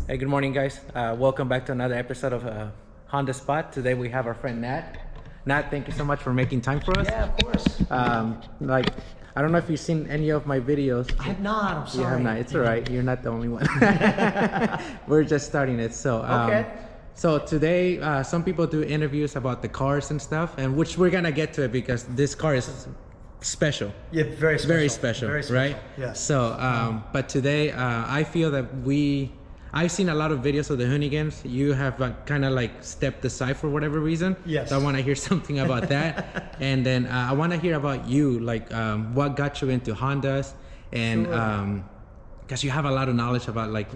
Hey, good morning, guys. Welcome back to another episode of Honda Spot. Today we have our friend Nat. Nat, thank you so much for making time for us. Yeah, of course. I don't know if you've seen any of my videos. I have not. I'm sorry. You have not. It's all right. You're not the only one. We're just starting it. So, Okay. So today, some people do interviews about the cars and stuff, and which we're gonna get to it because this car is special. Yeah, very special. Very special, Very special. right? Yes. So, but today, I feel that I've seen a lot of videos of the Hoonigans. You have kind of like stepped aside for whatever reason. Yes. So I want to hear something about that. And then I want to hear about you, like what got you into Hondas, and because you have a lot of knowledge about like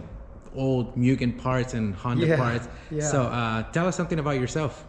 old Mugen parts and Honda parts. Yeah. So tell us something about yourself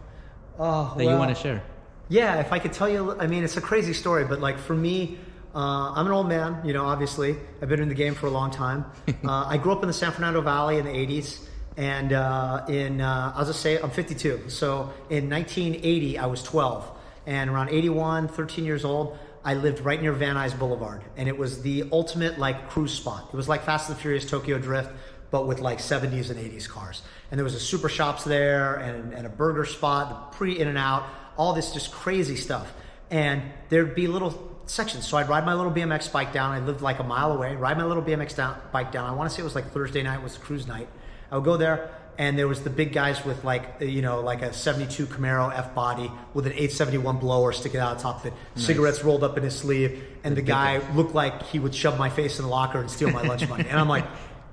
that you want to share. Yeah, if I could tell you, I mean, it's a crazy story, but like for me, I'm an old man, you know, obviously. I've been in the game for a long time. I grew up in the San Fernando Valley in the 80s. And I'll just say I'm 52. So in 1980, I was 12. And around 81, 13 years old, I lived right near Van Nuys Boulevard. And it was the ultimate like cruise spot. It was like Fast and the Furious Tokyo Drift, but with like 70s and 80s cars. And there was a super shops there and a burger spot, pre-In-N-Out, all this just crazy stuff. And there'd be little sections. So I'd ride my little BMX bike down. I lived like a mile away, ride my little bike down. I want to say it was like Thursday night was cruise night. I would go there and there was the big guys with like, you know, like a 72 Camaro F body with an 871 blower sticking out of the top of it, cigarettes rolled up in his sleeve. And the guy looked like he would shove my face in the locker and steal my lunch money. And I'm like,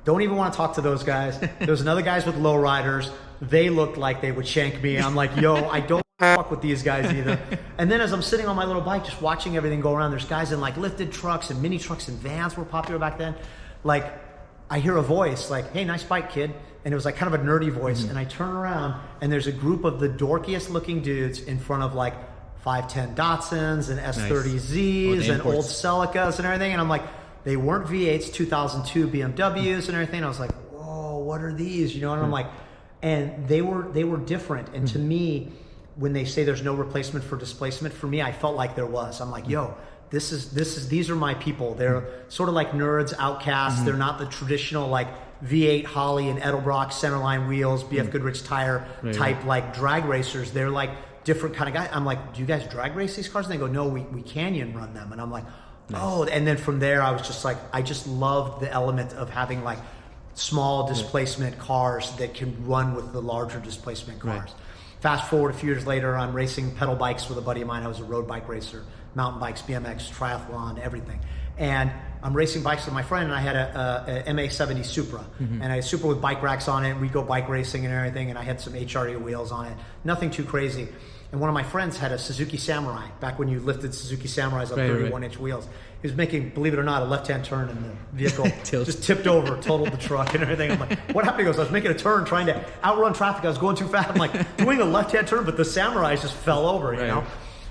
don't even want to talk to those guys. There's another guys with low riders. They looked like they would shank me. I'm like, yo, I don't fuck with these guys either. And then as I'm sitting on my little bike, just watching everything go around, there's guys in like lifted trucks and mini trucks and vans were popular back then. Like I hear a voice like, hey, nice bike, kid. And it was like kind of a nerdy voice. And I turn around and there's a group of the dorkiest looking dudes in front of like 510 Datsuns and S30Zs and old Celicas and everything. And I'm like, they weren't V8s, 2002 BMWs and everything. I was like, whoa, what are these? You know, and I'm like, and they were different. And to me, when they say there's no replacement for displacement, for me, I felt like there was. I'm like, yo, these are my people. They're sort of like nerds, outcasts. They're not the traditional like V8 Holly and Edelbrock centerline wheels, BF Goodrich tire type like drag racers. They're like different kind of guys. I'm like, do you guys drag race these cars? And they go, no, we canyon run them. And I'm like, oh, and then from there, I was just like, I just loved the element of having like small displacement cars that can run with the larger displacement cars. Fast forward a few years later, I'm racing pedal bikes with a buddy of mine. I was a road bike racer, mountain bikes, BMX, triathlon, everything. And I'm racing bikes with my friend, and I had a MA70 Supra. And I had a Supra with bike racks on it, and we go bike racing and everything, and I had some HRE wheels on it. Nothing too crazy. And one of my friends had a Suzuki Samurai, back when you lifted Suzuki Samurais on 31-inch wheels. He was making, believe it or not, a left-hand turn, and the vehicle just tipped over, totaled the truck and everything. I'm like, what happened? He goes, I was making a turn, trying to outrun traffic. I was going too fast. I'm like, doing a left-hand turn, but the Samurais just fell over, you know?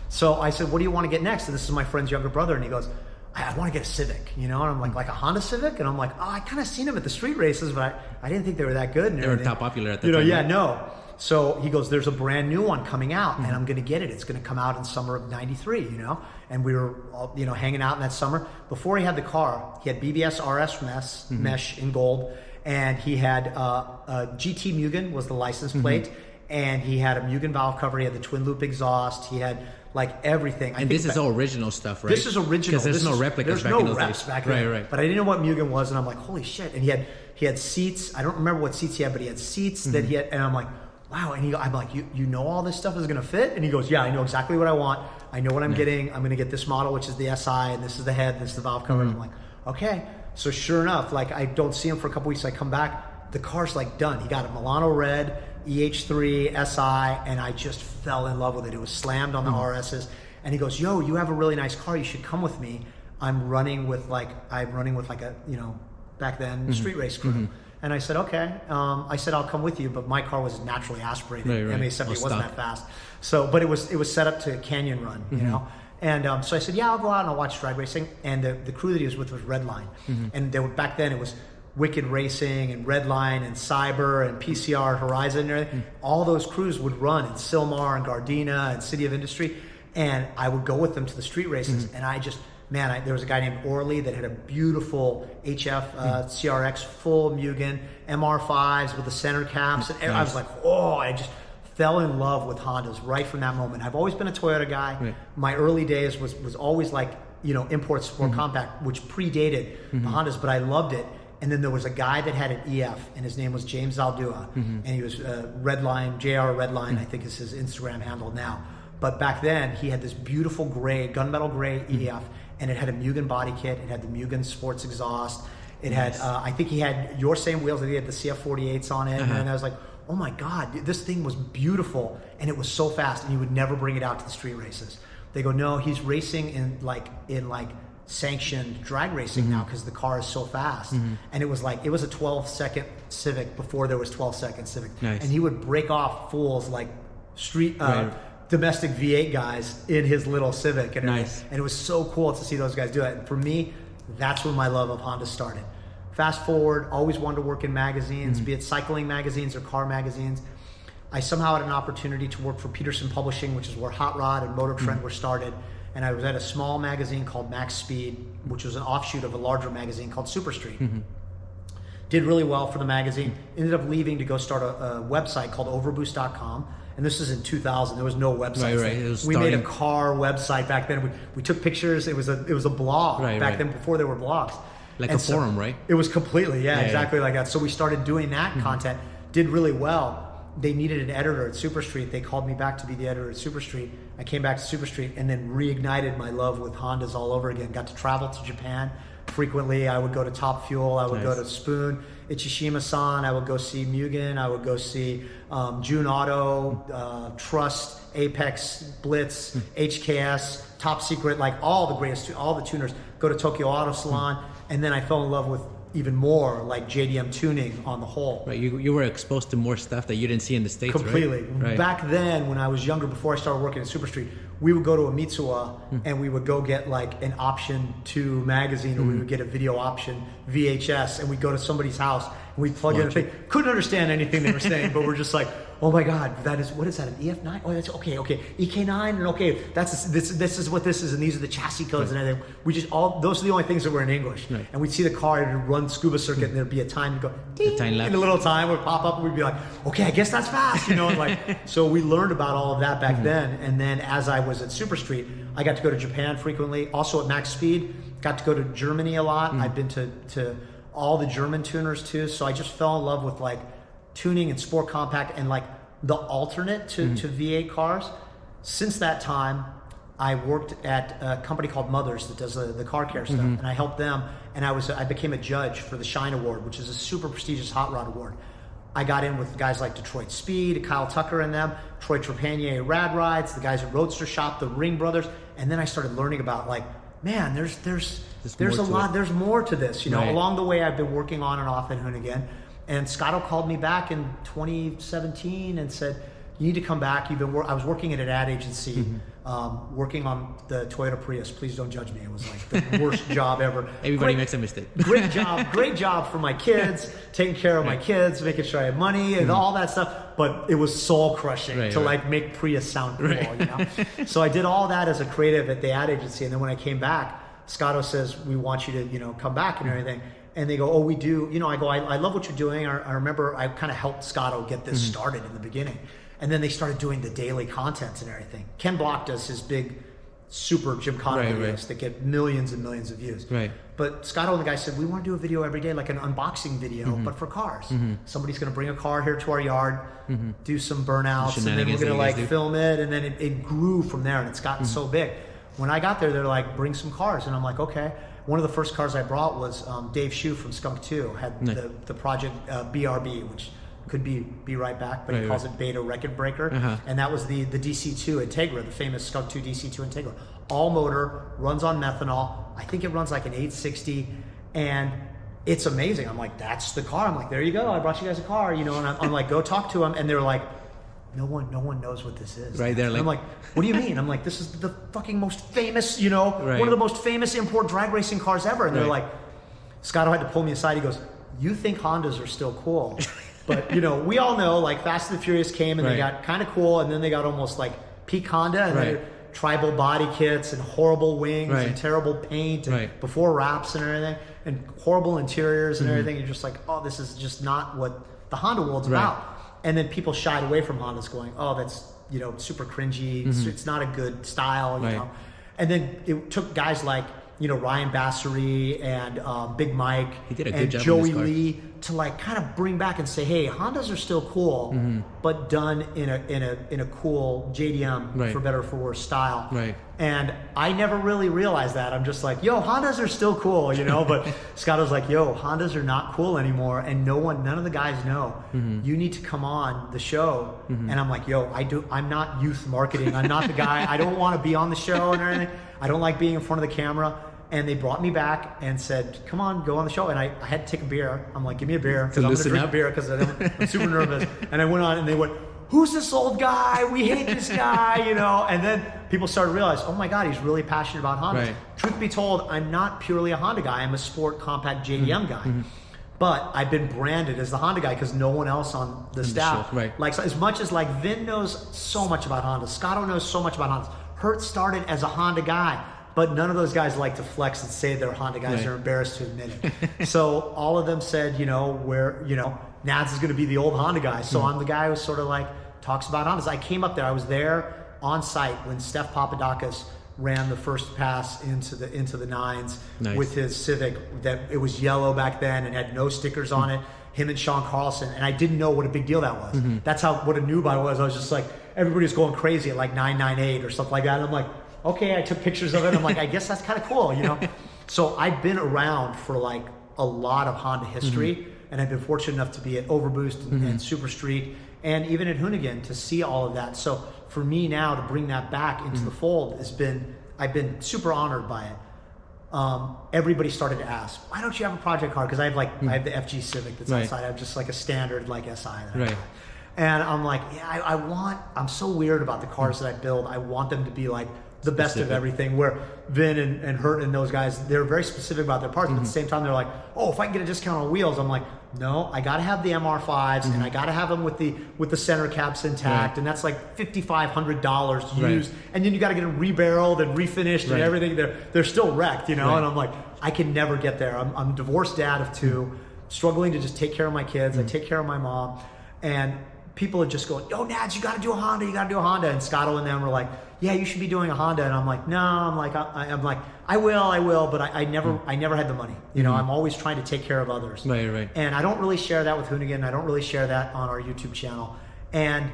So I said, what do you want to get next? And this is my friend's younger brother, and he goes, I want to get a Civic, you know? And I'm like a Honda Civic? And I'm like, oh, I kind of seen them at the street races, but I didn't think they were that good. And they were top popular at the time. You know, yeah, no. So he goes, there's a brand new one coming out, and I'm going to get it. It's going to come out in summer of '93, you know? And we were, all, you know, hanging out in that summer. Before he had the car, he had BBS RS mesh in gold, and he had GT Mugen was the license plate, and he had a Mugen valve cover. He had the twin loop exhaust. He had like everything. And this is all original stuff, right? This is original. Because there's no replicas back in those days. There's no reps back then. Right. But I didn't know what Mugen was, and I'm like, holy shit. And he had seats. I don't remember what seats he had, but he had seats that he had, and I'm like, wow. And I'm like, you know all this stuff is going to fit? And he goes, yeah, I know exactly what I want. I know what I'm getting. I'm going to get this model, which is the SI, and this is the head, this is the valve cover. And I'm like, okay. So sure enough, like I don't see him for a couple weeks. I come back, the car's like done. He got a Milano red, EH3, SI, and I just fell in love with it. It was slammed on the RSs. And he goes, yo, you have a really nice car. You should come with me. I'm running with like a, you know, back then street race crew. And I said, okay. I said, I'll come with you, but my car was naturally aspirated. MA70 wasn't that fast. So, but it was set up to canyon run, you know? And so I said, yeah, I'll go out and I'll watch drag racing. And the crew that he was with was Redline. And they were, back then it was Wicked Racing and Redline and Cyber and PCR, Horizon and everything. All those crews would run in Silmar and Gardena and City of Industry. And I would go with them to the street races. And I just, man, there was a guy named Orley that had a beautiful HF CRX full Mugen, MR5s with the center caps. And I was like, oh, I just fell in love with Hondas right from that moment. I've always been a Toyota guy. Right. My early days was always like, import sport compact, which predated the Hondas, but I loved it. And then there was a guy that had an EF, and his name was James Zaldua, and he was Redline, JR Redline, I think is his Instagram handle now. But back then, he had this beautiful gray, gunmetal gray EF, and it had a Mugen body kit. It had the Mugen sports exhaust. It had, I think he had your same wheels. I think he had the CF48s on it. And I was like, oh my God, this thing was beautiful, and it was so fast, and he would never bring it out to the street races. They go, no, he's racing in sanctioned drag racing now because the car is so fast. And it was a 12-second Civic before there was 12-second Civic. Nice. And he would break off fools like street domestic V8 guys in his little Civic. And, and it was so cool to see those guys do it. And for me, that's when my love of Honda started. Fast forward, always wanted to work in magazines, be it cycling magazines or car magazines. I somehow had an opportunity to work for Peterson Publishing, which is where Hot Rod and Motor Trend were started. And I was at a small magazine called Max Speed, which was an offshoot of a larger magazine called Super Street. Did really well for the magazine. Ended up leaving to go start a website called overboost.com. And this is in 2000. There was no website. We made a car website back then. We took pictures. It was a blog back then before there were blogs. Like a forum, right? It was completely, exactly like that. So we started doing that content. Did really well. They needed an editor at Super Street. They called me back to be the editor at Super Street. I came back to Super Street and then reignited my love with Hondas all over again. Got to travel to Japan frequently. I would go to Top Fuel. I would go to Spoon, Ichishima-san. I would go see Mugen. I would go see June Auto, Trust, Apex, Blitz, HKS, Top Secret, like all the greatest, all the tuners. Go to Tokyo Auto Salon. And then I fell in love with even more like JDM tuning on the whole. Right, you were exposed to more stuff that you didn't see in the States, completely. Right? Back then, when I was younger, before I started working at Super Street, we would go to a Mitsuwa and we would go get like an Option 2 magazine, or we would get a video option VHS, and we'd go to somebody's house and we'd plug in a thing. Couldn't understand anything they were saying, but we're just like, oh my God, what is that, an EF9? Oh, that's okay, EK9, and okay, this is what this is, and these are the chassis codes and everything. We just those are the only things that were in English. Right. And we'd see the car and run scuba circuit, and there'd be a time to go, ding, and a little time would pop up, and we'd be like, okay, I guess that's fast, and like, so we learned about all of that back then. And then as I was at Super Street, I got to go to Japan frequently. Also at Max Speed, got to go to Germany a lot. I've been to all the German tuners too. So I just fell in love with like tuning and sport compact and like the alternate to V8 cars. Since that time, I worked at a company called Mothers that does the car care stuff, and I helped them. And I became a judge for the Shine Award, which is a super prestigious hot rod award. I got in with guys like Detroit Speed, Kyle Tucker and them, Troy Trepanier, Rad Rides, the guys at Roadster Shop, the Ring Brothers, and then I started learning about like, man, there's a lot, there's more to this. Along the way, I've been working on and off at Hoonigan, and Scotto called me back in 2017 and said, you need to come back. I was working at an ad agency, working on the Toyota Prius. Please don't judge me. It was like the worst job ever. Everybody makes a mistake. Great job for my kids, taking care of my kids, making sure I had money and all that stuff. But it was soul crushing to like make Prius sound cool. So I did all that as a creative at the ad agency, and then when I came back, Scotto says, we want you to come back and everything. And they go, oh, we do. I go, I love what you're doing. I remember I kind of helped Scotto get this started in the beginning. And then they started doing the daily contents and everything. Ken Block does his big super Gymkhana videos that get millions and millions of views. Right. But Scotto and the guy said, we want to do a video every day, like an unboxing video, but for cars. Somebody's going to bring a car here to our yard, do some burnouts, and then we're going to like film it. And then it grew from there, and it's gotten so big. When I got there, they're like, bring some cars. And I'm like, okay. One of the first cars I brought was Dave Shue from Skunk 2, had the project BRB, which could be right back, but he calls it Beta Record Breaker. And that was the DC2 Integra, the famous Skunk 2 DC2 Integra. All motor, runs on methanol. I think it runs like an 860, and it's amazing. I'm like, that's the car. I'm like, there you go. I brought you guys a car, and I'm like, go talk to them. And they're like, no one knows what this is. Right there, like, I'm like, what do you mean? I'm like, this is the fucking most famous, one of the most famous import drag racing cars ever. And they're like, Scotto had to pull me aside. He goes, you think Hondas are still cool? But we all know, like, Fast and the Furious came and they got kind of cool, and then they got almost like peak Honda, and then tribal body kits and horrible wings Right. and terrible paint and Right. before wraps and everything and horrible interiors and everything. You're just like, oh, this is just not what the Honda world's Right. about. And then people shied away from Hondas going, oh, that's, you know, super cringy. It's not a good style, you Right. know. And then it took guys like, you know, Ryan Bassery and Big Mike He did a good and job on Joey this car. Lee to like kind of bring back and say, hey, Hondas are still cool, but done in a cool JDM Right. for better or for worse style. Right. And I never really realized that. I'm just like, yo, Hondas are still cool, you know. But Scott was like, yo, Hondas are not cool anymore, and none of the guys know. You need to come on the show. And I'm like, yo, I'm not youth marketing. I'm not the guy. I don't want to be on the show and everything. I don't like being in front of the camera. And they brought me back and said, come on, go on the show. And I had to take a beer. I'm like, give me a beer because I'm going to drink a beer because I'm super nervous. And I went on and they went, who's this old guy? We hate this guy, you know. And then people started to realize, oh my God, he's really passionate about Hondas. Right. Truth be told, I'm not purely a Honda guy. I'm a sport compact JDM guy. But I've been branded as the Honda guy because no one else on the staff, show, right. like so as much as like Vin knows so much about Honda, Scotto knows so much about Honda. Hertz started as a Honda guy, but none of those guys like to flex and say they're Honda guys. Right. They're embarrassed to admit it. So all of them said, you know, Nads is going to be the old Honda guy. So I'm the guy who sort of like talks about Hondas. I came up there. I was there on site when Steph Papadakis ran the first pass into the nines Nice. with his Civic. That it was yellow back then and had no stickers on it. Him and Sean Carlson, and I didn't know what a big deal that was. That's what a noob I was. I was just like, everybody's going crazy at like 998 or something like that. And I'm like, okay, I took pictures of it. I'm like, I guess that's kind of cool, you know? So I've been around for like a lot of Honda history, and I've been fortunate enough to be at Overboost and Super Street and even at Hoonigan to see all of that. So for me now to bring that back into the fold I've been super honored by it. Everybody started to ask, why don't you have a project car? Because I have the FG Civic that's Right. outside. I have just like a standard like SI. That I Right. have. And I'm like, yeah, I'm so weird about the cars that I build. I want them to be like the best of Specific. everything, where Vin and Hurt and those guys, they're very specific about their parts, but at the same time, they're like, oh, if I can get a discount on wheels, I'm like, no, I got to have the MR5s and I got to have them with the center caps intact, Right. and that's like $5,500 Right. used, and then you got to get them rebarreled and refinished and Right. everything. They're still wrecked, you know. Right. And I'm like, I can never get there. I'm a divorced dad of two, struggling to just take care of my kids. I take care of my mom, and people are just going, yo, Nads, you got to do a Honda. You got to do a Honda. And Scotto and them were like, yeah, you should be doing a Honda. And I'm like, no, I'm like, I will, but I never had the money. You know, I'm always trying to take care of others. Right, right. And I don't really share that with Hoonigan. I don't really share that on our YouTube channel. And,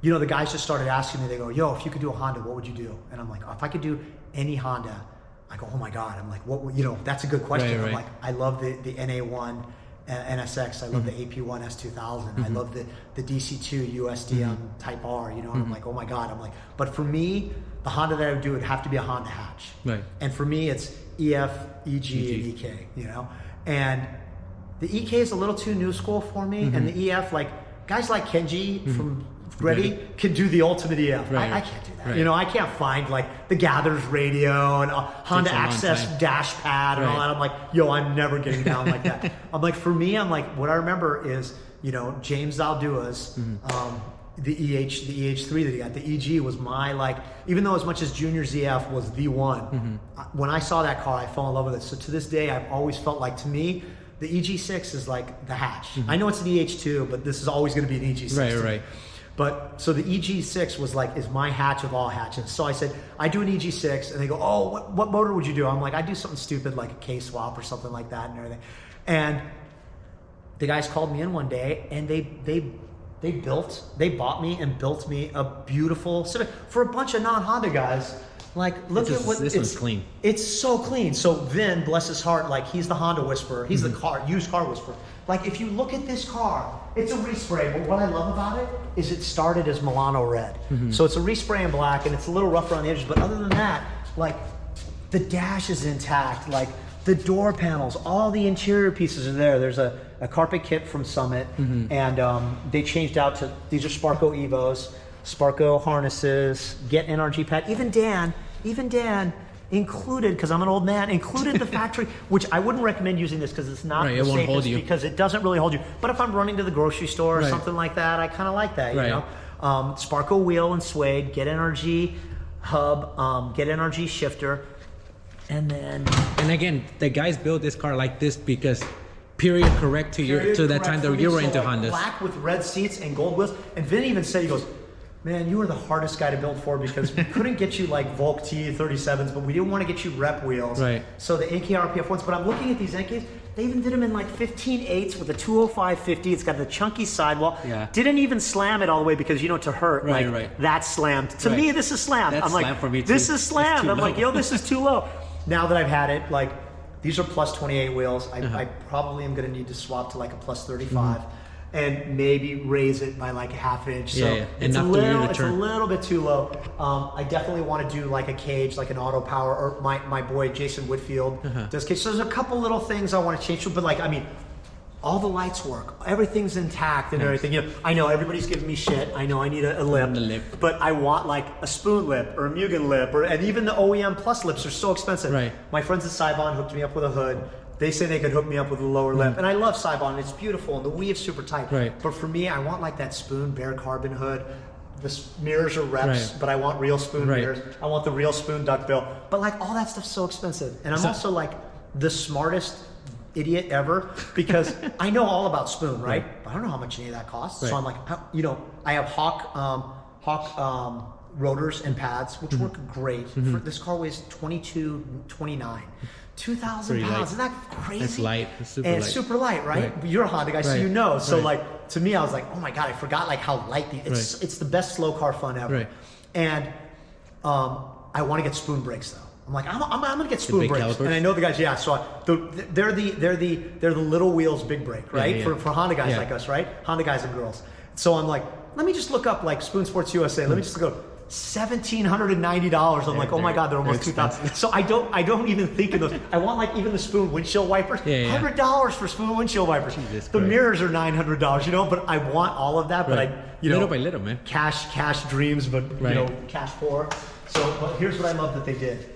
you know, the guys just started asking me, they go, yo, if you could do a Honda, what would you do? And I'm like, if I could do any Honda, I go, oh my God. I'm like, what would, you know, that's a good question. Right, I'm right. like, I love the NA1 NSX. I love the AP1 S2000. I love the DC2 USDM Type R, you know, and I'm like, oh my God. I'm like, but for me, the Honda that I would do would have to be a Honda hatch. Right. And for me, it's EF, EG, and EK, you know? And the EK is a little too new school for me. And the EF, like, guys like Kenji from Ready can do the ultimate EF. Right. I can't do that. Right. You know, I can't find like the Gather's radio and Honda Takes a long Access time. dash pad and all Right. that. I'm like, yo, I'm never getting down like that. I'm like, for me, I'm like, what I remember is, you know, James Zaldua's, the EH3 that he got, the EG was my, like, even though as much as Junior ZF was the one, when I saw that car, I fell in love with it. So to this day, I've always felt like, to me, the EG6 is like the hatch. I know it's an EH2, but this is always going to be an EG6. Right, to me. right. But so the EG6 was like, is my hatch of all hatches. So I said, I do an EG6, and they go, oh, what motor would you do? I'm like, I do something stupid like a K-swap or something like that and everything. And the guys called me in one day, and they bought me and built me a beautiful Civic for a bunch of non-Honda guys. Like, look at what this one's clean. It's so clean. So Vin, bless his heart, like, he's the Honda whisperer. He's the used car whisperer. Like, if you look at this car, it's a respray, but what I love about it is it started as Milano red. So it's a respray in black, and it's a little rougher on the edges, but other than that, like, the dash is intact, like, the door panels, all the interior pieces are there. There's a carpet kit from Summit, and they changed out to, these are Sparco Evos, Sparco harnesses, Get NRG pad. Even Dan included, because I'm an old man, included the factory, which I wouldn't recommend using this because it's not Right, the it won't safest, hold you. because it doesn't really hold you. But if I'm running to the grocery store or Right. something like that, I kind of like that, you Right. know? Sparco wheel and suede, Get NRG. hub, get NRG shifter, and then. And again, the guys built this car like this because period correct to that time that you were into Hondas. Black with red seats and gold wheels. And Vin even said, he goes, man, you were the hardest guy to build for because we couldn't get you like Volk T37s, but we didn't want to get you rep wheels. Right. So the NK RPF ones, but I'm looking at these NKs, they even did them in like 15/8 with a 205/50. It's got the chunky sidewall. Yeah. Didn't even slam it all the way because, you know, to hurt, that's slammed. To me, this is slammed. That's I'm like, slammed for me too. this is slammed. I'm low. like, yo, this is too low. Now that I've had it, like, these are plus 28 wheels. I probably am going to need to swap to like a plus 35 and maybe raise it by like a half inch. So it's a little bit too low. I definitely want to do like a cage, like an auto power, or my boy Jason Whitfield does cage. So there's a couple little things I want to change, but like, I mean, all the lights work, everything's intact and everything. You know, I know everybody's giving me shit. I know I need a lip, but I want like a spoon lip or a Mugen lip, and even the OEM plus lips are so expensive. Right. My friends at Saibon hooked me up with a hood. They say they could hook me up with a lower lip, and I love Saibon. It's beautiful, and the weave's super tight. Right. But for me, I want like that spoon bare carbon hood. The mirrors are reps, but I want real spoon mirrors. I want the real spoon duckbill. But like all that stuff's so expensive, and I'm also like the smartest idiot ever because I know all about spoon, right? But I don't know how much any of that costs. So I'm like, you know, I have Hawk rotors and pads, which work great. For, this car weighs 22.29. 2,000 pounds. light. Isn't that crazy? It's light. It's super and light. It's super light, right? You're a Honda guy, so you know. So like, to me, I was like, oh my God, I forgot like how light it's the best slow car fun ever. Right. And I want to get spoon brakes though. I'm like, I'm gonna get spoon brakes. Calipers? And I know the guys, they're the little wheels big brake, right? For Honda guys like us, right? Honda guys and girls. So I'm like, let me just look up like Spoon Sports USA. Let me just go $1,790. I'm like, oh my God, they're almost 2,000. So I don't even think of those. I want like even the spoon windshield wipers. $100 for spoon windshield wipers. The mirrors are $900, you know. But I want all of that. But little by little, man. Cash dreams, but you know, cash poor. So, but here's what I love that they did.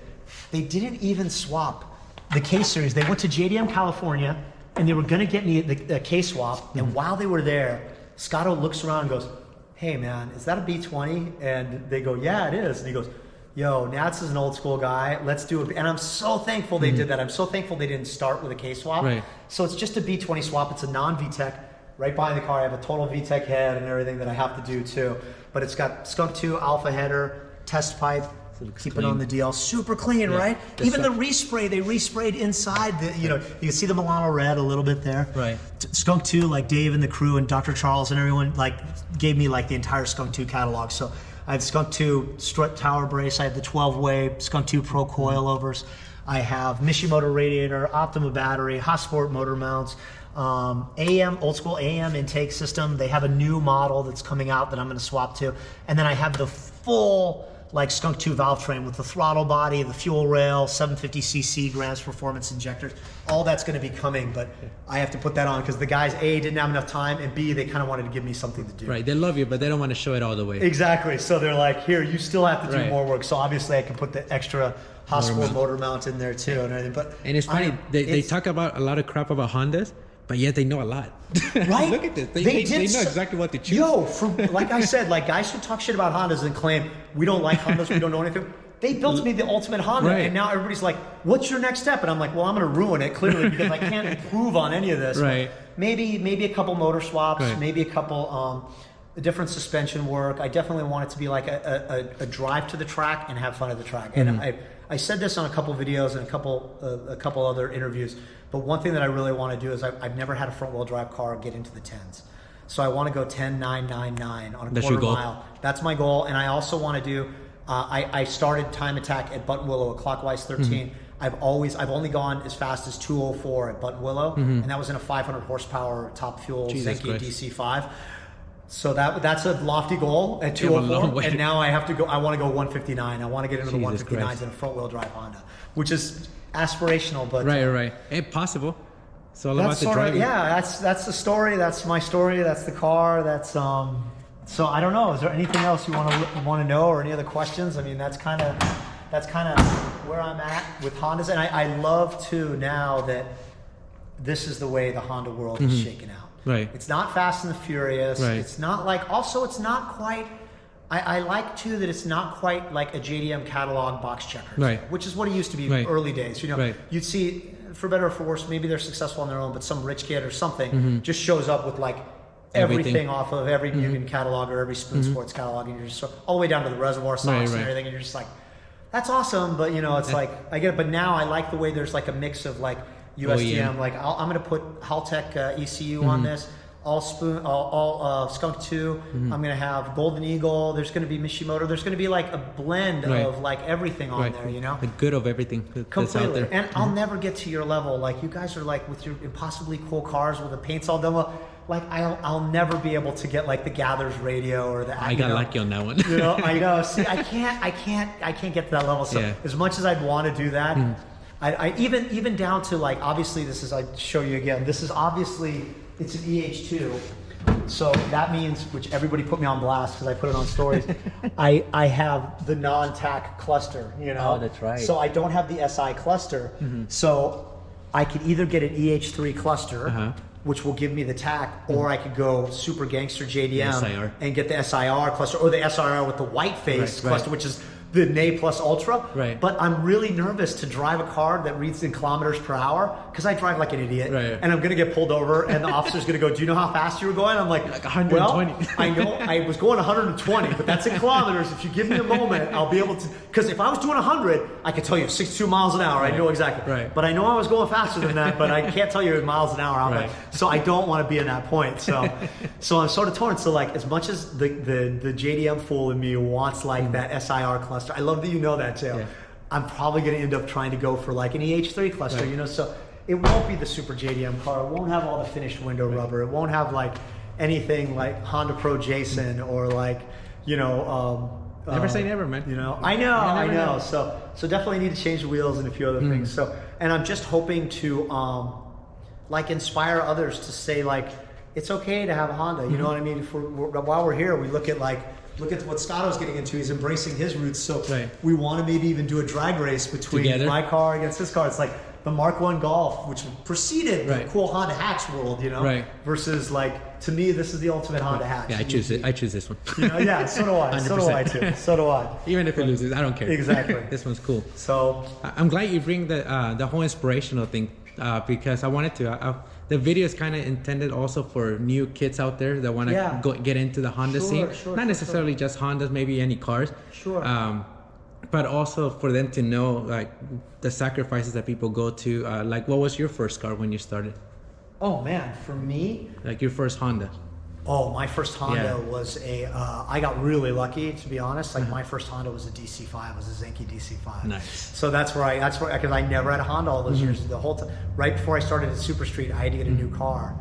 They didn't even swap the K series. They went to JDM California, and they were gonna get me the K swap. And while they were there, Scotto looks around and goes, hey man, is that a B20? And they go, yeah, it is. And he goes, yo, Nats is an old school guy. Let's do it. And I'm so thankful they did that. I'm so thankful they didn't start with a K swap. Right. So it's just a B20 swap. It's a non-VTEC. Right behind the car, I have a total VTEC head and everything that I have to do too. But it's got Skunk 2 alpha header, test pipe, keep it on the DL. Super clean, right? Even the respray, they resprayed inside the, you know, you can see the Milano red a little bit there. Right. Skunk 2, like Dave and the crew and Dr. Charles and everyone, like, gave me like the entire Skunk 2 catalog. So I have Skunk 2 strut tower brace, I have the 12-way Skunk 2 Pro coilovers, I have Mishimoto radiator, Optima battery, Hotsport motor mounts, AM, old school AM intake system. They have a new model that's coming out that I'm gonna swap to. And then I have the full like Skunk 2 valve train with the throttle body, the fuel rail, 750cc Grams performance injectors. All that's going to be coming, but I have to put that on because the guys, A, didn't have enough time, and B, they kind of wanted to give me something to do. Right, they love you, but they don't want to show it all the way. Exactly, so they're like, here, you still have to do more work. So obviously I can put the extra Hotspur motor mount in there too and everything. But and it's funny, they talk about a lot of crap about Hondas, but yet they know a lot. Right? Look at this. They know exactly what to choose. Yo, like I said, like guys who talk shit about Hondas and claim we don't like Hondas, we don't know anything. They built me the ultimate Honda, and now everybody's like, "What's your next step?" And I'm like, "Well, I'm going to ruin it clearly because I can't improve on any of this." Right. Maybe a couple motor swaps, maybe a couple different suspension work. I definitely want it to be like a drive to the track and have fun at the track. And I said this on a couple videos and a couple other interviews. But one thing that I really want to do is I've never had a front wheel drive car get into the 10s. So I want to go 10.999 on a quarter mile. That's my goal. And I also want to do, I started time attack at Buttonwillow at Clockwise 13. I've only gone as fast as 204 at Buttonwillow. And that was in a 500 horsepower top fuel Zenki DC5. So that's a lofty goal at 204. And now I want to go 159. I want to get into the 159s in a front wheel drive Honda, which is aspirational, but right. It's possible. It's all about the driving. That's the story. That's my story. That's the car. That's So I don't know. Is there anything else you want to know, or any other questions? I mean, that's kind of where I'm at with Hondas, and I love too now that this is the way the Honda world is shaken out. Right. It's not Fast and the Furious. Right. It's not like. Also, it's not quite I like too that it's not quite like a JDM catalog box checkers, right? Which is what it used to be right. early days. You know, right. You'd see, for better or for worse, maybe they're successful on their own, but some rich kid or something just shows up with like everything off of every Mugen catalog or every Spoon Sports catalog, and you're just all the way down to the reservoir socks and everything, and you're just like, that's awesome, but you know, it's like I get it. But now I like the way there's like a mix of like USDM, like I'm gonna put Haltech ECU on this. All Skunk 2. I'm gonna have Golden Eagle. There's gonna be Mishimoto. There's gonna be like a blend of like everything on there, you know. The good of everything that's completely out there. And I'll never get to your level. Like you guys are like with your impossibly cool cars with the paints all done well. Like I'll never be able to get like the Gather's radio or the. I got lucky on that one. You know, I know. See, I can't get to that level. So as much as I'd want to do that, I even down to like obviously this is I show you again. This is obviously. It's an EH2, so that means, which everybody put me on blast because I put it on stories, I have the non-TAC cluster, you know? Oh, that's right. So I don't have the SI cluster, so I could either get an EH3 cluster, which will give me the TAC, or I could go super gangster JDM and get the SIR cluster, or the SIR with the white face cluster, which is the NA Plus Ultra, but I'm really nervous to drive a car that reads in kilometers per hour because I drive like an idiot, and I'm gonna get pulled over, and the officer's gonna go, "Do you know how fast you were going?" I'm like 120. Well, I know I was going 120, but that's in kilometers. If you give me a moment, I'll be able to. Because if I was doing 100, I could tell you 62 miles an hour. I know exactly. But I know I was going faster than that, but I can't tell you in miles an hour. Like, so I don't want to be in that point. So I'm sort of torn. So like, as much as the JDM fool in me wants like that SIR cluster. I love that you know that too. I'm probably going to end up trying to go for like an EH3 cluster, you know, so it won't be the super JDM car. It won't have all the finished window rubber. It won't have like anything like Honda Pro Jason or like, you know, never say never, man. You know, I know. So definitely need to change the wheels and a few other things. So, and I'm just hoping to like inspire others to say like, it's okay to have a Honda. You know what I mean? While we're here, we look at what Scotto's getting into. He's embracing his roots. So we want to maybe even do a drag race between my car against his car. It's like the Mark I Golf, which preceded the cool Honda hatch world, you know, versus like, to me, this is the ultimate Honda hatch. Yeah, I choose it. I choose this one. You know, yeah, so do I. 100%. So do I too. So do I. Even if it loses, I don't care. Exactly. This one's cool. So I'm glad you bring the whole inspirational thing because I wanted to. The video is kind of intended also for new kids out there that want to get into the Honda scene. Not necessarily just Hondas, maybe any cars. But also for them to know like the sacrifices that people go to. Like, what was your first car when you started? Oh man, for me, like your first Honda. Oh, my first Honda was a. I got really lucky, to be honest. Like my first Honda was a DC5. It was a Zenki DC5. Nice. So that's where because I never had a Honda all those years. The whole time, right before I started at Super Street, I had to get a new car,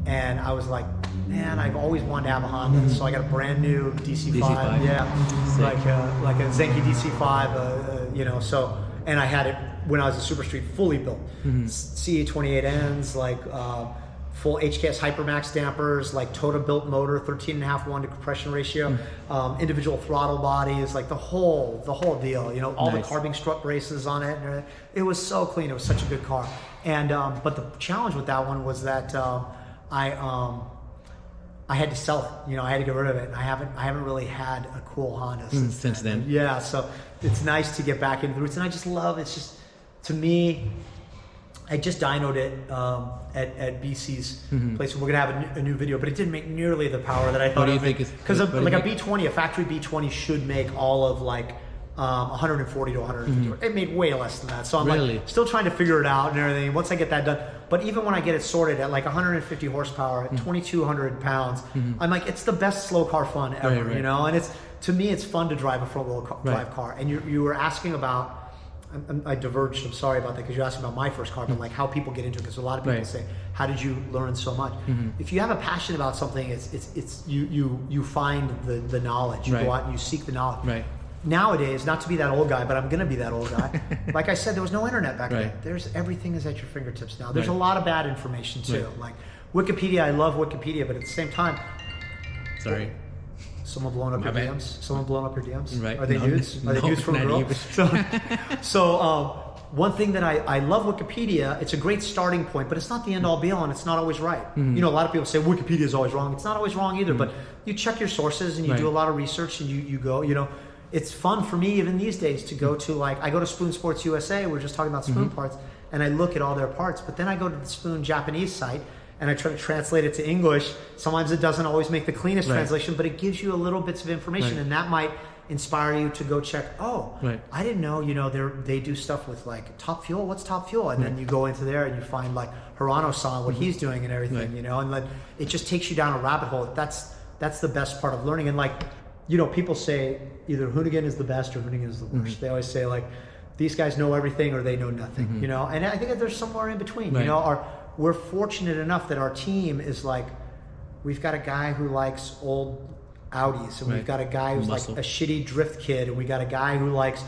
and I was like, man, I've always wanted to have a Honda. So I got a brand new DC5. Yeah, like a Zenki DC5. You know, so and I had it when I was at Super Street, fully built, CA28Ns, like. Full HKS Hypermax dampers, like Tota built motor, 13.5:1 to compression ratio, individual throttle bodies, like the whole deal. You know, all the carbing strut braces on it. And it was so clean. It was such a good car. And but the challenge with that one was that I had to sell it. You know, I had to get rid of it. And I haven't really had a cool Honda since then. Yeah, so it's nice to get back into the roots. And I just love it's just to me. I just dynoed it at BC's place. We're gonna have a new video, but it didn't make nearly the power that I thought. What do you think? Because like a B20, a factory B20 should make all of like 140 to 150. It made way less than that. So I'm like still trying to figure it out and everything. Once I get that done, but even when I get it sorted at like 150 horsepower, at 2,200 pounds, I'm like, it's the best slow car fun ever, you know. And to me, it's fun to drive a front-wheel drive car. And you were asking about. I diverged. I'm sorry about that because you asked about my first car, but like how people get into it. Because a lot of people say, "How did you learn so much?" If you have a passion about something, it's you find the knowledge. You go out and you seek the knowledge. Nowadays, not to be that old guy, but I'm gonna be that old guy. Like I said, there was no internet back then. Everything is at your fingertips now. There's a lot of bad information too. Like Wikipedia, I love Wikipedia, but at the same time, someone blowing up your DMs? Someone blowing up your DMs? Are they nudes? Are they nudes from a girl? one thing that I love Wikipedia, it's a great starting point, but it's not the end all be all, and it's not always right. You know, a lot of people say Wikipedia is always wrong. It's not always wrong either, but you check your sources and you do a lot of research and you go, you know, it's fun for me even these days to go to, like, I go to Spoon Sports USA, we're just talking about spoon parts, and I look at all their parts, but then I go to the Spoon Japanese site and I try to translate it to English. Sometimes it doesn't always make the cleanest translation, but it gives you a little bits of information, and that might inspire you to go check, I didn't know, you know, they do stuff with like Top Fuel. What's Top Fuel? And then you go into there and you find like Hirano-san, what he's doing and everything, you know, and then it just takes you down a rabbit hole. That's the best part of learning. And like, you know, people say either Hoonigan is the best or Hoonigan is the worst. They always say like, these guys know everything or they know nothing, you know, and I think that there's somewhere in between, you know. We're fortunate enough that our team is like, we've got a guy who likes old Audis, and we've got a guy who's like a shitty drift kid, and we got a guy who likes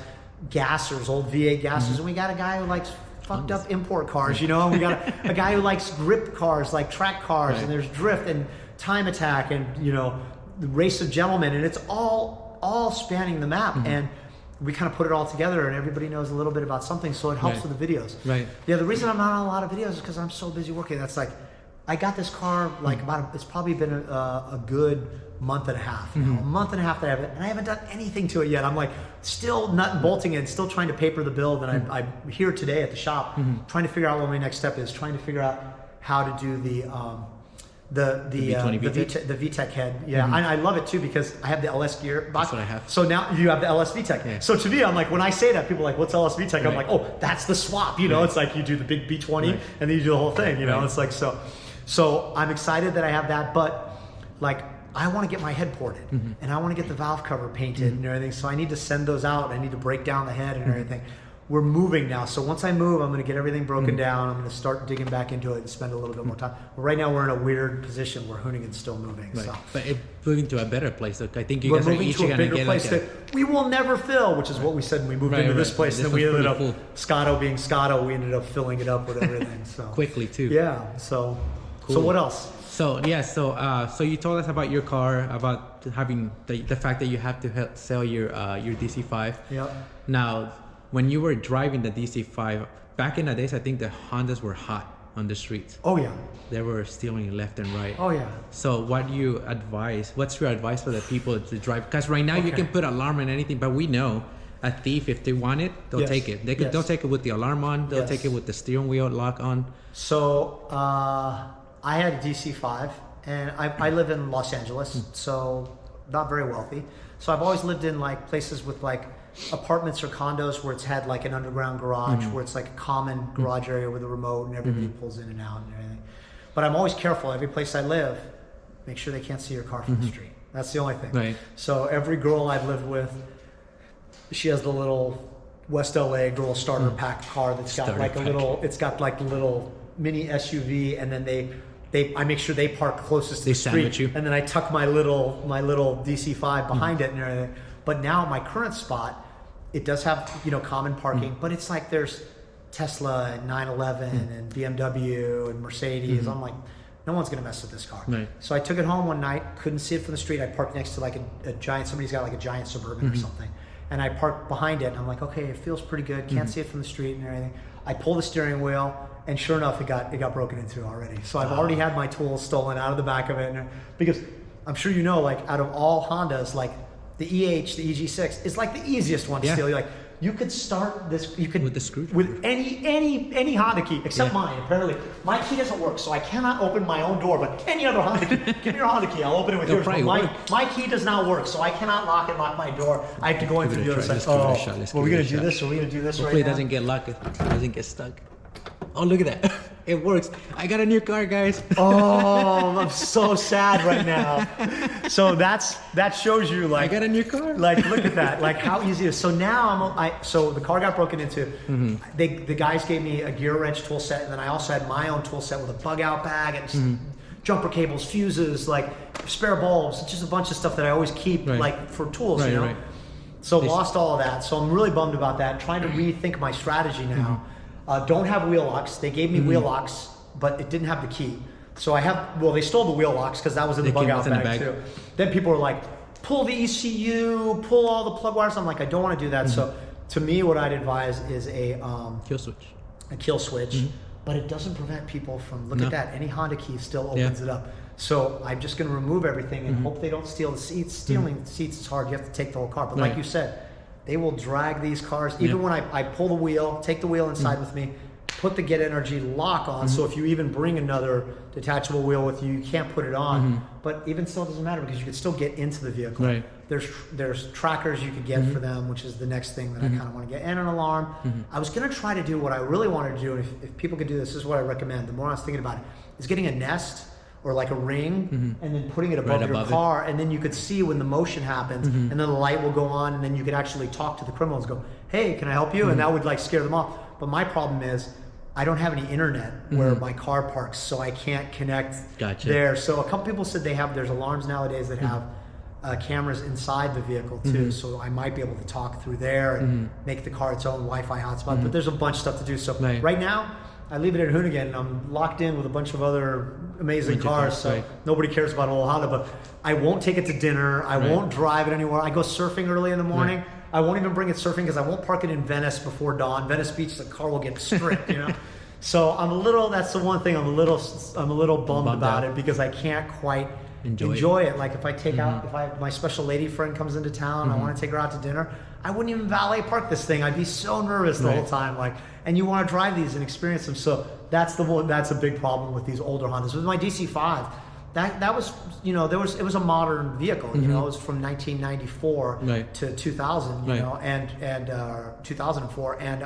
gassers, old V8 gassers, and we got a guy who likes fucked up import cars, you know, and we got a guy who likes grip cars, like track cars, and there's drift and time attack and, you know, the race of gentlemen, and it's all spanning the map, and we kind of put it all together, and everybody knows a little bit about something, so it helps with the videos. Yeah, the reason I'm not on a lot of videos is because I'm so busy working. That's like, I got this car like it's probably been a good month and a half now. A month and a half that I have it, and I haven't done anything to it yet. I'm like still nut and bolting it, still trying to paper the build, and I'm here today at the shop trying to figure out what my next step is, trying to figure out how to do the VTEC head. Yeah, I love it too because I have the LS gear box. That's what I have. So now you have the LS VTEC. Yeah. So to me, I'm like, when I say that, people are like, what's LS VTEC? I'm like, oh, that's the swap. You know, it's like you do the big B20 and then you do the whole thing. You know, it's like so I'm excited that I have that, but like I want to get my head ported and I want to get the valve cover painted and everything. So I need to send those out. I need to break down the head and everything. We're moving now. So once I move, I'm going to get everything broken down. I'm going to start digging back into it and spend a little bit more time. But right now we're in a weird position where Hoonigan's still moving. So. But it's moving to a better place. Look, I think you guys we're are moving each to a going to bigger get place that we will never fill, which is what we said when we moved into this place. And then we ended up, Scotto being Scotto, we ended up filling it up with everything. So quickly too. Yeah. So cool. So what else? So yeah, so you told us about your car, about having the fact that you have to sell your DC5. Yep. Now, when you were driving the DC5 back in the days, I think the Hondas were hot on the streets. Oh yeah. They were stealing left and right. Oh yeah. So what do you advise? What's your advice for the people to drive? Because right now you can put alarm and anything, but we know a thief, if they want it, they'll take it. They'll take it with the alarm on. They'll take it with the steering wheel lock on. So I had a DC5, and I live in Los Angeles, so not very wealthy. So I've always lived in like places with like apartments or condos where it's had like an underground garage, where it's like a common garage area with a remote and everybody pulls in and out and everything. But I'm always careful. Every place I live, make sure they can't see your car from the street. That's the only thing. Right. So every girl I've lived with, she has the little West LA girl starter pack car that's got like a little, it's got like a little mini SUV, and then I make sure they park closest to the street, and then I tuck my little DC5 behind it and everything. But now my current spot, it does have, you know, common parking, but it's like there's Tesla and 911 and BMW and Mercedes. I'm like, no one's gonna mess with this car. Right. So I took it home one night, couldn't see it from the street. I parked next to like a giant, somebody's got like a giant Suburban or something. And I parked behind it, and I'm like, okay, it feels pretty good. Can't see it from the street and everything. I pull the steering wheel, and sure enough, it got broken into already. So I've already had my tools stolen out of the back of it, because I'm sure you know, like out of all Hondas, like the EH, the EG6 is like the easiest one to steal. You're like, you could start this, you could with the screwdriver, with any Honda key except mine. Apparently, my key doesn't work, so I cannot open my own door. But any other Honda key, give me your Honda key, I'll open it with yours. But my key does not work, so I cannot lock my door. I have to go in through the other side. Oh, well, we're gonna do this. Are we gonna do this right now? Hopefully, it doesn't get locked. It doesn't get stuck. Oh, look at that. It works. I got a new car, guys. Oh, I'm so sad right now. So that shows you, like, I got a new car. Like, look at that. Like how easy it is. So now so the car got broken into. The guys gave me a gear wrench tool set, and then I also had my own tool set with a bug out bag and jumper cables, fuses, like spare bulbs, just a bunch of stuff that I always keep like for tools, you know. So lost all of that. So I'm really bummed about that. Trying to rethink my strategy now. Don't have wheel locks. They gave me wheel locks, but it didn't have the key. So they stole the wheel locks because that was in the bug out bag too. Then people were like, pull the ECU, pull all the plug wires. I'm like, I don't want to do that. So to me, what I'd advise is a kill switch. A kill switch, but it doesn't prevent people from, look at that, any Honda key still opens it up. So I'm just going to remove everything and hope they don't steal the seats. Stealing the seats is hard. You have to take the whole car. But like you said, they will drag these cars. Even when I pull the wheel, take the wheel inside with me, put the Get Energy lock on. So if you even bring another detachable wheel with you, you can't put it on. But even still, it doesn't matter because you can still get into the vehicle. Right. There's trackers you could get for them, which is the next thing that I kind of want to get, and an alarm. I was going to try to do what I really wanted to do, and if people could do this, this is what I recommend. The more I was thinking about it, is getting a Nest or like a ring, and then putting it above your car, and then you could see when the motion happens, and then the light will go on, and then you could actually talk to the criminals, go, "Hey, can I help you?" And that would like scare them off. But my problem is, I don't have any internet where my car parks, so I can't connect there. So a couple people said there's alarms nowadays that have cameras inside the vehicle too, so I might be able to talk through there and make the car its own Wi-Fi hotspot. But there's a bunch of stuff to do. So right now, I leave it at Hoonigan, and I'm locked in with a bunch of other amazing cars, so nobody cares about old Honda. But I won't take it to dinner. I won't drive it anywhere. I go surfing early in the morning. I won't even bring it surfing because I won't park it in Venice before dawn. Venice Beach, the car will get stripped, you know. So that's the one thing I'm a little bummed about it, because I can't quite enjoy it. Like if I take out, my special lady friend comes into town, I want to take her out to dinner, I wouldn't even valet park this thing. I'd be so nervous the whole time. Like, and you want to drive these and experience them. So that's a big problem with these older Hondas. With my DC5, that was, you know, it was a modern vehicle. You know, it was from 1994 to 2000. You know, and 2004, and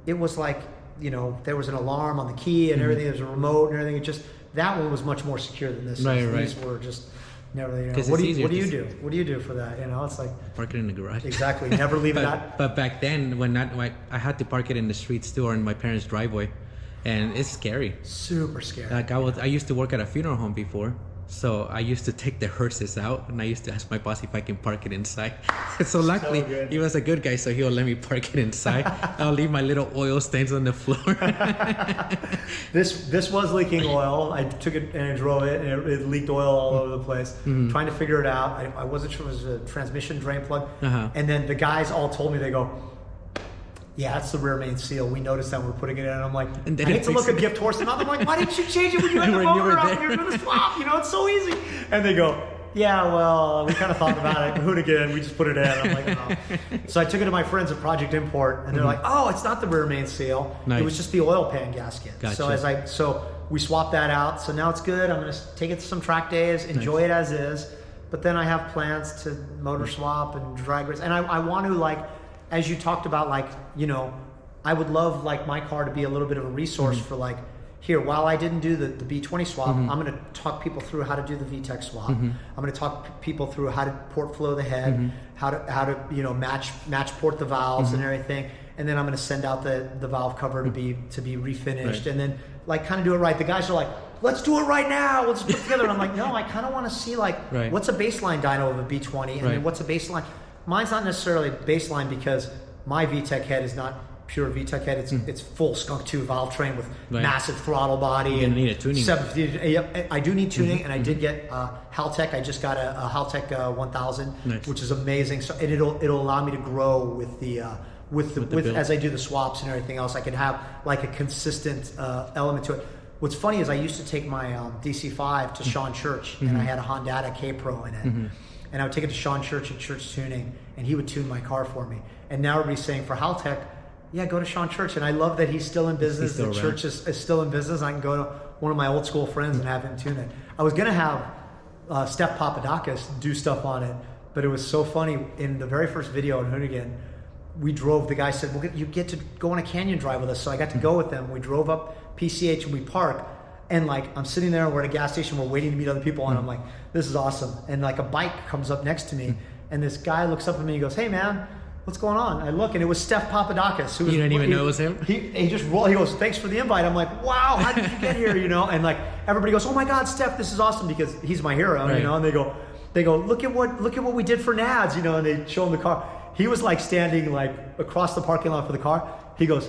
it was like, you know, there was an alarm on the key and everything. There was a remote and everything. It just, that one was much more secure than this. These were just never. You know, what do you do? What do you do for that? You know, it's like park it in the garage. Exactly. Never leave it out. But back then, when I had to park it in the streets too, or in my parents' driveway, and it's scary. Super scary. Like I used to work at a funeral home before. So I used to take the hearses out, and I used to ask my boss if I can park it inside. So luckily, he was a good guy, so he'll let me park it inside. I'll leave my little oil stains on the floor. This was leaking oil. I took it and I drove it, and it leaked oil all over the place. Trying to figure it out. I wasn't sure it was a transmission drain plug. And then the guys all told me, they go, "Yeah, that's the rear main seal. We noticed that when we're putting it in." And I'm like, I hate to look a gift horse. And I'm like, why didn't you change it when you had the motor out when you were doing the swap? You know, it's so easy. And they go, "Yeah, well, we kind of thought about it. Hoonigan, we just put it in." I'm like, "Oh." So I took it to my friends at Project Import, and they're like, "Oh, it's not the rear main seal. It was just the oil pan gasket." Gotcha. So we swapped that out. So now it's good. I'm going to take it to some track days, enjoy it as is. But then I have plans to motor swap and drag race. And I want to, like, as you talked about, like, you know, I would love, like, my car to be a little bit of a resource for, like, here, while I didn't do the B20 swap, I'm going to talk people through how to do the VTEC swap. I'm going to talk people through how to port flow the head, how to you know, match port the valves and everything. And then I'm going to send out the valve cover to be refinished, and then, like, kind of do it right. The guys are like, "Let's do it right now. Let's put it together." And I'm like, no, I kind of want to see, like, what's a baseline dyno of a B20, and then what's a baseline. Mine's not necessarily baseline because my VTEC head is not pure VTEC head. It's full Skunk 2 valve train with massive throttle body. You need a tuning. I do need tuning, and I did get Haltech. I just got a Haltech 1000, which is amazing. So it'll allow me to grow with the as I do the swaps and everything else. I can have, like, a consistent element to it. What's funny is I used to take my DC5 to Sean Church, and I had a Hondata K-Pro in it. And I would take it to Sean Church at Church Tuning, and he would tune my car for me. And now everybody's saying for Haltech, yeah, go to Sean Church. And I love that he's still in business. The Church is still in business. I can go to one of my old school friends and have him tune it. I was going to have Steph Papadakis do stuff on it, but it was so funny. In the very first video in Hoonigan, we drove, the guy said, "Well, you get to go on a canyon drive with us." So I got to go with them. We drove up PCH and we park. And, like, I'm sitting there, we're at a gas station, we're waiting to meet other people, and I'm like, this is awesome. And, like, a bike comes up next to me, and this guy looks up at me and goes, "Hey, man, what's going on?" I look, and it was Steph Papadakis. Who was, you didn't even know it was him? He just rolled. He goes, "Thanks for the invite." I'm like, wow, how did you get here, you know? And, like, everybody goes, "Oh, my God, Steph, this is awesome," because he's my hero, you know? And they go, look at what we did for Nads, you know? And they show him the car. He was, like, standing, like, across the parking lot for the car. He goes,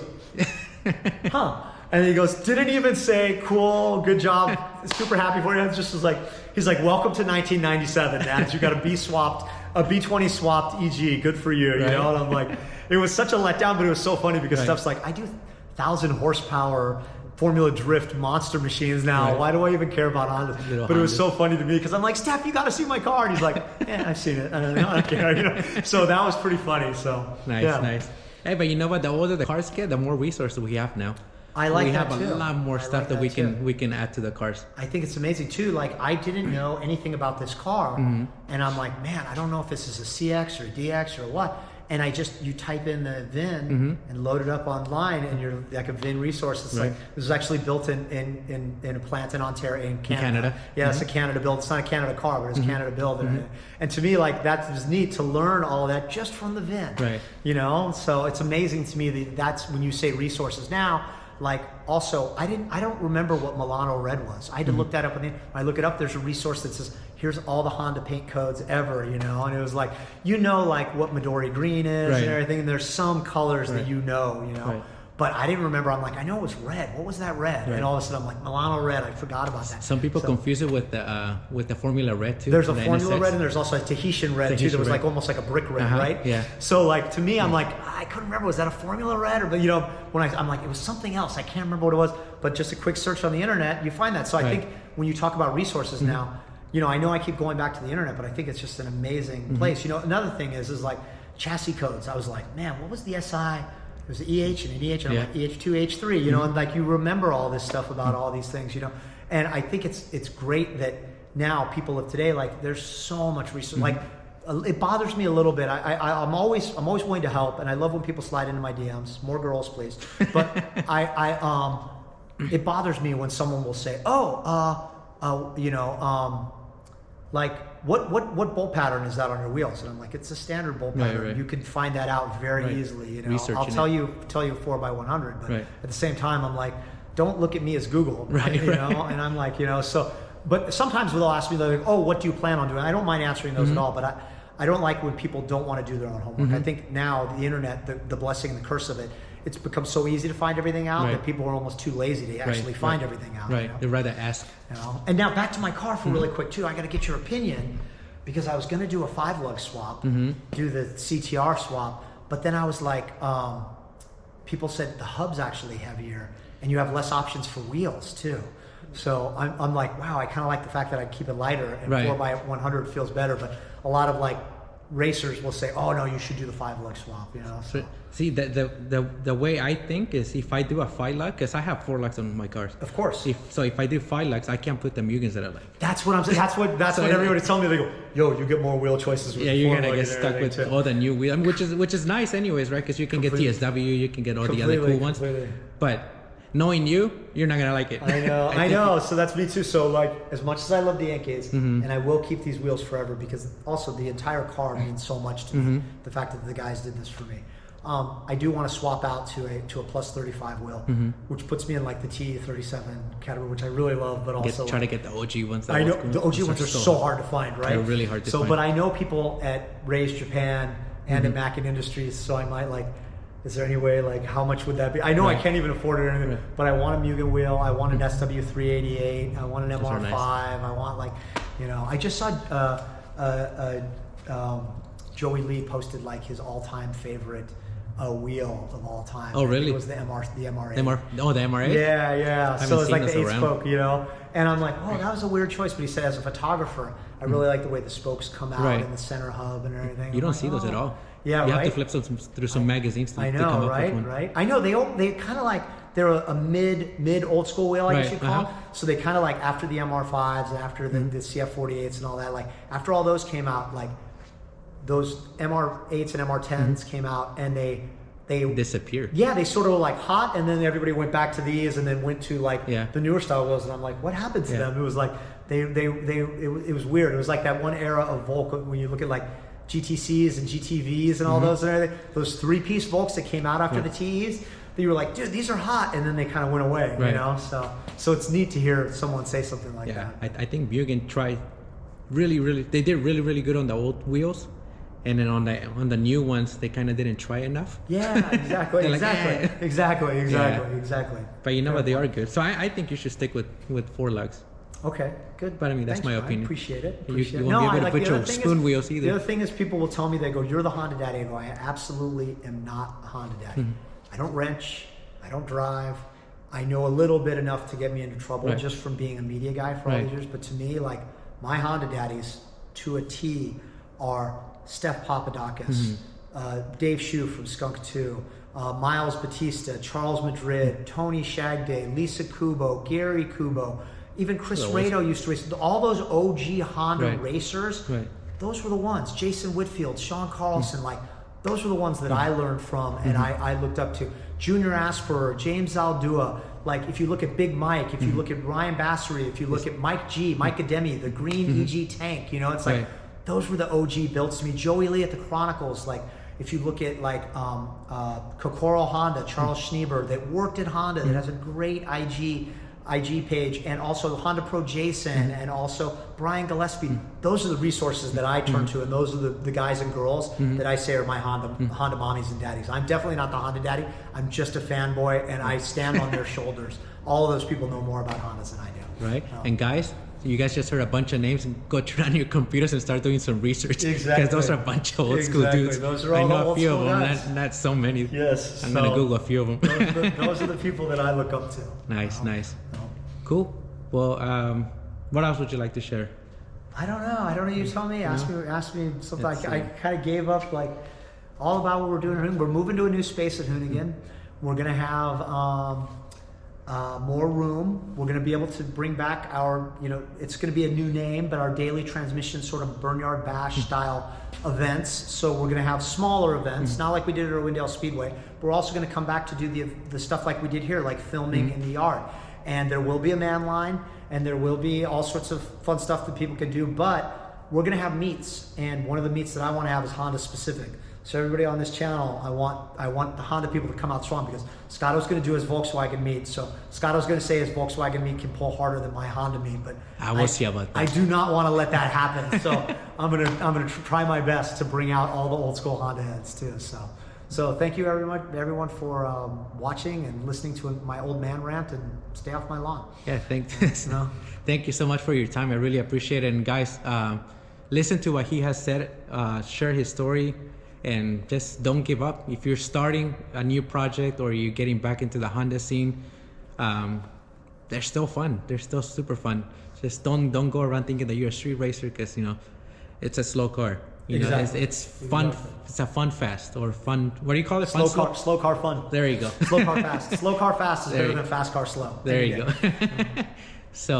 "Huh." And he goes, "Didn't even say, cool, good job, super happy for you." It's just was like, he's like, "Welcome to 1997, Nads. You got a B swapped a B20 swapped EG, good for you, you know? And I'm like, it was such a letdown, but it was so funny because stuff's like, I do 1,000 horsepower Formula Drift monster machines now. Why do I even care about Honda? But it was so funny to me because I'm like, Steph, you got to see my car. And he's like, yeah, I've seen it. I don't care. You know? So that was pretty funny. So nice. Hey, but you know what? The older the cars get, the more resources we have now. I like we that have too. a lot more stuff that we can add to the cars. I think it's amazing too. Like I didn't know anything about this car, and I'm like, man, I don't know if this is a CX or a DX or what. And you type in the VIN and load it up online, and you're like a VIN resource. It's like this was actually built in a plant in Ontario, in Canada. Yeah, it's a Canada build. It's not a Canada car, but it's Canada build. And to me, like that was neat to learn all of that just from the VIN. Right. You know, so it's amazing to me that that's when you say resources now. Like also, I don't remember what Milano Red was. I had to look that up. When I look it up, there's a resource that says, here's all the Honda paint codes ever, you know? And it was like, you know, like what Midori Green is and everything. And there's some colors that you know. But I didn't remember. I'm like, I know it was red. What was that red? And all of a sudden I'm like, Milano Red. I forgot about that. Some people confuse it with the Formula Red too. There's a Formula Red and there's also a Tahitian Red too. That was like almost like a brick red, right? Yeah. So like to me, I'm like, I couldn't remember. Was that a Formula Red? Or, but you know, when I'm like, it was something else. I can't remember what it was. But just a quick search on the internet, you find that. So I think when you talk about resources now, you know, I know I keep going back to the internet, but I think it's just an amazing place. You know, another thing is like chassis codes. I was like, man, what was the SI? It was an EH and an EH, and I'm like EH2, EH3, you know, and like you remember all this stuff about all these things, you know. And I think it's great that now people of today, like there's so much research. Like it bothers me a little bit. I'm always willing to help, and I love when people slide into my DMs. More girls, please. But it bothers me when someone will say, you know, like what bolt pattern is that on your wheels? And I'm like, it's a standard bolt pattern. You can find that out very easily. You know, I'll tell you 4x100, but at the same time, I'm like, don't look at me as Google, you know. And I'm like, you know, so. But sometimes they'll ask me, they're like, oh, what do you plan on doing? I don't mind answering those at all, but I don't like when people don't want to do their own homework. I think now the internet, the blessing and the curse of it, it's become so easy to find everything out that people are almost too lazy to actually find everything out. Right. You know? They'd rather ask. You know? And now back to my car for really quick too. I got to get your opinion because I was going to do a 5-lug swap, do the CTR swap, but then I was like, people said the hub's actually heavier and you have less options for wheels too. So I'm like, wow, I kind of like the fact that I keep it lighter and 4x100 feels better. But a lot of like racers will say, oh no, you should do the 5-lug swap, you know. So. See, the way I think is if I do a 5-lug, because I have 4 lugs on my cars. Of course. If I do 5 lugs, I can't put the Mugens that I like. That's what I'm saying. That's what everybody's telling me. They go, yo, you get more wheel choices with you're gonna get stuck with all the new wheels, which is nice anyways, right? Because you can get TSW, you can get all the other cool ones. But knowing you're not gonna like it. I know. So that's me too. So like, as much as I love the Yankees, and I will keep these wheels forever because also the entire car means so much to me. The fact that the guys did this for me. I do want to swap out to a plus 35 wheel, which puts me in like the T37 category, which I really love, but also try to get the OG ones. I know the OG ones are so hard to find, right? They're really hard to find. But I know people at Ray's Japan and at Mackin Industries, so I might like. Is there any way, like, how much would that be? I know I can't even afford it or anything, but I want a Mugen wheel. I want an SW388. I want an MR5. Nice. I want, like, you know, I just saw Joey Lee posted, like, his all-time favorite wheel of all time. Oh, really? It was the MR8. The MR8? Yeah. So it's like the 8-spoke, you know? And I'm like, oh, that was a weird choice. But he said, as a photographer, I really like the way the spokes come out in the center hub and everything. You don't see those at all. Yeah, you have to flip through some magazines to come up with one. Right? I know they kind of like they're a mid old school wheel, I guess you call them. So they kind of like after the MR5s and after the CF48s and all that. Like after all those came out, like those MR8s and MR10s came out and they disappeared. Yeah, they sort of were like hot, and then everybody went back to these and then went to like the newer style wheels. And I'm like, what happened to them? It was like it was weird. It was like that one era of Volk when you look at like GTCs and GTVs and all those and everything. Those 3-piece Volks that came out after the TEs, that you were like, dude, these are hot, and then they kind of went away, you know. So it's neat to hear someone say something like that. I think Mugen tried they did really good on the old wheels, and then on the new ones they kind of didn't try enough. Yeah, exactly, exactly. But you know what, they are good. So I think you should stick with 4 lugs. Okay, good. But I mean, that's Thanks, my Brian. opinion. Appreciate it. You Appreciate it. won't be able to put the your other thing spoon is- wheels The either. other thing is, people will tell me, they go, "You're the Honda daddy." I go, "I absolutely am not a Honda daddy. I don't wrench. I don't drive. I know a little bit enough to get me into trouble Right. just from being a media guy for all Right. these years. But to me, like, my Honda daddies to a T are Steph Papadakis, Dave Shue from Skunk 2, Miles Batista, Charles Madrid, Tony Shagday, Lisa Kubo, Gary Kubo, even Chris Rado used to race. All those OG Honda Right. racers, Right. those were the ones. Jason Whitfield, Sean Carlson, like, those were the ones that I learned from and I looked up to. Junior Asperer, James Aldua, like, if you look at Big Mike, if you look at Ryan Bassery, if you look at Mike G, Mike Ademi, the green EG tank, you know, it's like, Right. those were the OG builds to me. Joey Lee at the Chronicles, like, if you look at like Kokoro Honda, Charles Schneeber, that worked at Honda, that has a great IG page, and also Honda Pro Jason, and also Brian Gillespie. Those are the resources that I turn to, and those are the guys and girls that I say are my Honda mommies and daddies. I'm definitely not the Honda daddy. I'm just a fanboy, and I stand on their shoulders. All of those people know more about Hondas than I do. Right. And guys, you guys just heard a bunch of names, and go turn on your computers and start doing some research. Exactly. Because those are a bunch of old school dudes. Those are I all know the a old few of school them, guys. not so many. Yes. I'm going to Google a few of them. Those are the people that I look up to. Nice, nice. No. Cool. Well, what else would you like to share? I don't know. You tell me. Ask me something. I kind of gave up, like, all about what we're doing at Hoonigan. We're moving to a new space at Hoonigan. We're gonna have more room. We're gonna be able to bring back our, it's gonna be a new name, but our daily transmission sort of Burnyard Bash style events. So we're gonna have smaller events, not like we did at Irwindale Speedway. We're also gonna come back to do the stuff like we did here, like filming in the yard. And there will be a man line, and there will be all sorts of fun stuff that people can do, but we're gonna have meets, and one of the meets that I wanna have is Honda specific. So everybody on this channel, I want the Honda people to come out strong, because Scotto's gonna do his Volkswagen meet, so Scotto's gonna say his Volkswagen meet can pull harder than my Honda meet, but I will see about that. I do not wanna let that happen, so I'm gonna try my best to bring out all the old school Honda heads too, So thank you everyone for watching and listening to my old man rant, and stay off my lawn. Yeah, thank you so much for your time. I really appreciate it. And guys, listen to what he has said, share his story, and just don't give up. If you're starting a new project or you're getting back into the Honda scene, they're still fun. They're still super fun. Just don't go around thinking that you're a street racer, because it's a slow car. It's fun. Exactly. It's a fun fast, or fun. What do you call it? Slow car fun. There you go. Slow car fast. Slow car fast is better than fast car slow. There you go. So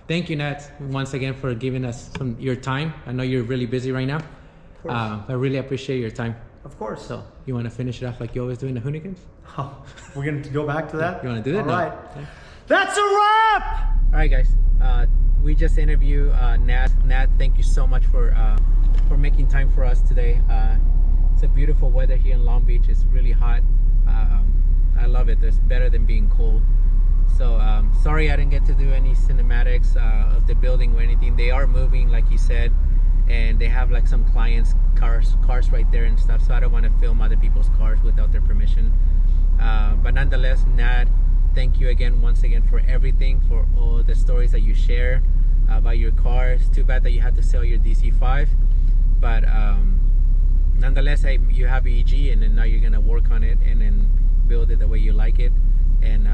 thank you, Nat, once again for giving us your time. I know you're really busy right now. I really appreciate your time. Of course. So you want to finish it off like you always do in the Hoonigans? Oh, we're gonna go back to that. You want to do that? All No. right. Okay. That's a wrap. All right, guys. We just interviewed Nat. Nat, thank you so much for making time for us today. It's a beautiful weather here in Long Beach. It's really hot. I love it. It's better than being cold. So sorry I didn't get to do any cinematics of the building or anything. They are moving, like he said, and they have like some clients' cars right there and stuff. So I don't want to film other people's cars without their permission. But nonetheless, Nat, thank you once again for everything, for all the stories that you share about your cars. Too bad that you had to sell your DC5, but nonetheless, you have EG, and then now you're gonna work on it and then build it the way you like it. And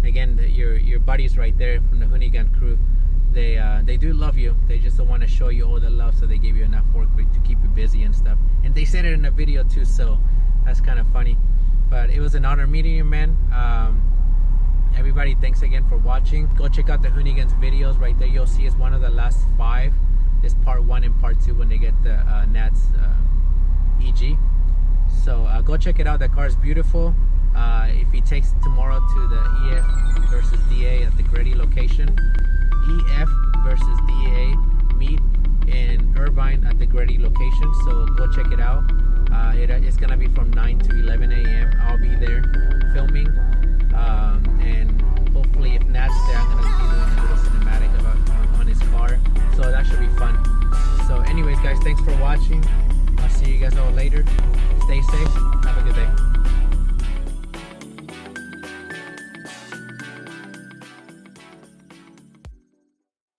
again, your buddies right there from the Hoonigan crew, they do love you. They just don't want to show you all the love, so they gave you enough work to keep you busy and stuff. And they said it in a video too, so that's kind of funny. But it was an honor meeting you, man. Everybody, thanks again for watching. Go check out the Hoonigans videos right there. You'll see it's one of the last 5. It's part 1 and part 2 when they get the Nat's EG. So go check it out. That car is beautiful. If he takes tomorrow to the EF versus DA at the Grady location, EF versus DA meet in Irvine at the Grady location. So go check it out. It's gonna be from 9 to 11 a.m. I'll be there filming, and hopefully if Nat's there, I'm gonna be doing a little cinematic about on his car. So that should be fun. So anyways, guys, thanks for watching. I'll see you guys all later. Stay safe. Have a good day.